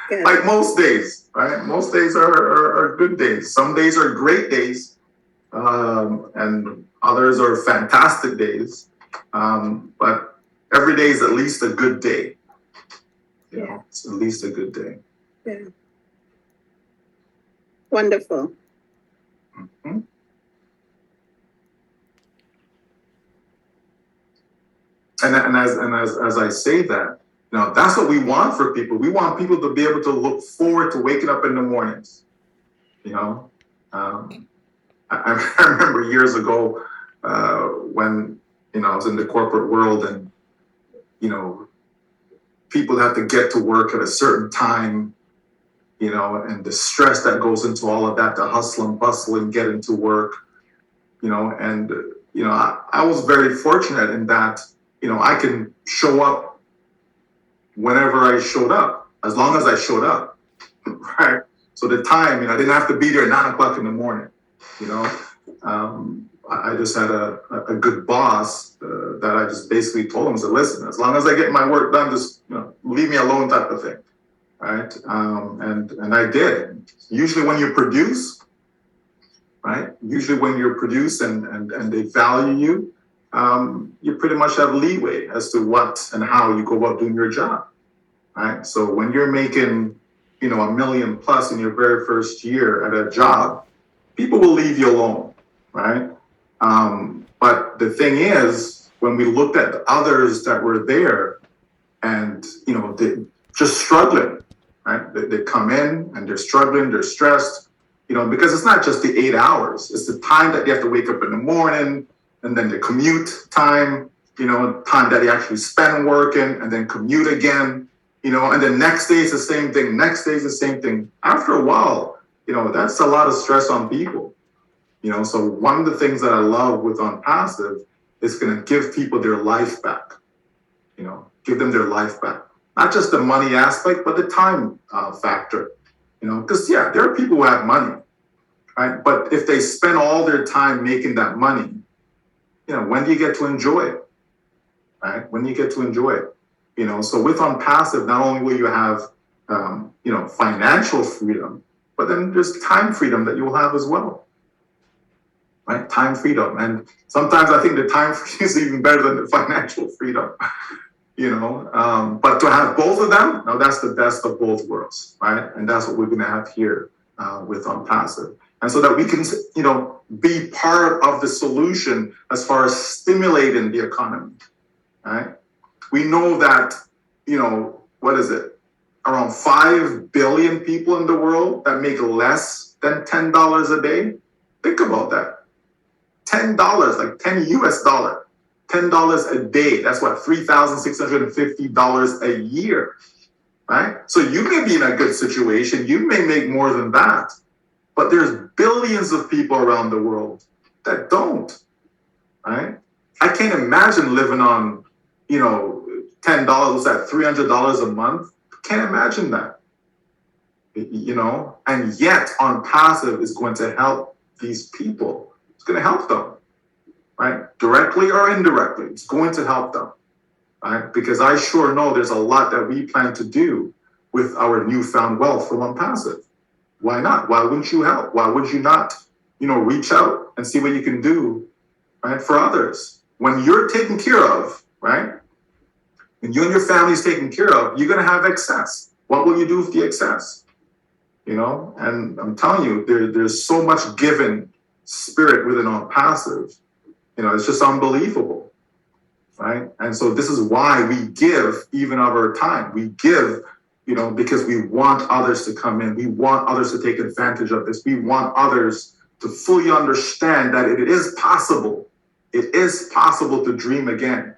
Good.
Like most days, right? Most days are good days. Some days are great days, and others are fantastic days. But every day is at least a good day. It's at least a good day.
Yeah. Wonderful.
Mm-hmm. And as I say that, that's what we want for people. We want people to be able to look forward to waking up in the mornings. I remember years ago when I was in the corporate world, and people have to get to work at a certain time, and the stress that goes into all of that, the hustle and bustle and get into work, and I was very fortunate in that I can show up whenever I showed up, as long as I showed up, right? So the time, I didn't have to be there at 9 o'clock in the morning, I just had a good boss that I just basically told him, I said, listen, as long as I get my work done, just leave me alone type of thing, right? And I did. Usually when you produce, right? Usually when you produce and they value you, you pretty much have leeway as to what and how you go about doing your job, right? So when you're making, $1 million plus in your very first year at a job, people will leave you alone, right? But the thing is, when we looked at the others that were there and, they just struggling, right? They come in and they're struggling, they're stressed, because it's not just the 8 hours, it's the time that you have to wake up in the morning and then the commute time, time that you actually spend working and then commute again, and the next day is the same thing, next day is the same thing. After a while, that's a lot of stress on people. So one of the things that I love with Onpassive is going to give people their life back, give them their life back. Not just the money aspect, but the time factor, because there are people who have money, right? But if they spend all their time making that money, when do you get to enjoy it, right? When do you get to enjoy it? So with Onpassive, not only will you have, financial freedom, but then there's time freedom that you'll have as well. Right? Time freedom. And sometimes I think the time freedom is even better than the financial freedom, but to have both of them, now that's the best of both worlds, right? And that's what we're going to have here with Onpassive. And so that we can, be part of the solution as far as stimulating the economy, right? We know that, what is it? Around 5 billion people in the world that make less than $10 a day. Think about that. $10, like 10 US dollar, $10 a day. That's what, $3,650 a year, right? So you may be in a good situation. You may make more than that, but there's billions of people around the world that don't, right? I can't imagine living on, $10, what's that, $300 a month? Can't imagine that, and yet Onpassive is going to help these people. It's going to help them, right? Directly or indirectly, it's going to help them, right? Because I sure know there's a lot that we plan to do with our newfound wealth from Onpassive. Why not? Why wouldn't you help? Why would you not, reach out and see what you can do, right, for others? When you're taken care of, right? When you and your family is taken care of, you're going to have excess. What will you do with the excess? And I'm telling you, there's so much given spirit within Onpassive. It's just unbelievable, right? And so this is why we give even of our time. We give, because we want others to come in. We want others to take advantage of this. We want others to fully understand that it is possible. It is possible to dream again.